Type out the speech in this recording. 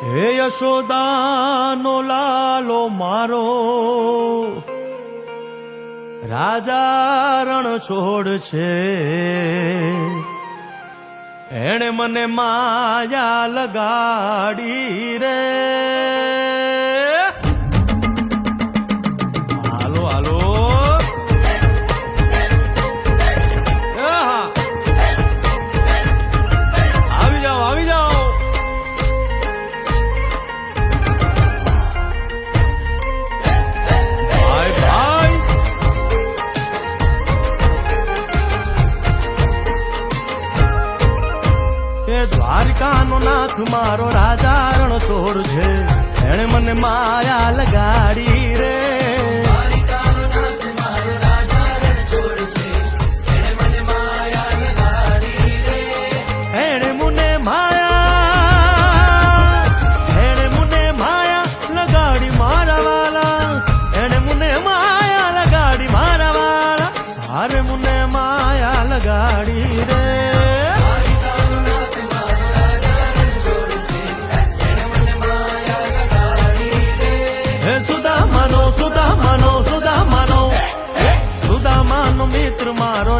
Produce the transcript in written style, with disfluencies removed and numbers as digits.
હે યશોદાનો લાલો મારો રાજા રણ છોડ છે, એણે મને માયા લગાડી રે. હાલો હાલો આવી જાઓ આવી જાઓ. ભાઈ ભાઈ એ દ્વારિકાનો નાથ મારો રાજા રણ છોડ છે, એણે મને માયા લગાડી રે. એણે મને માયા લગાડી મારા વાલા, એણે મને માયા લગાડી મારા વાલા, હારે મને માયા લગાડી રે. સુદામાનો મિત્ર મારો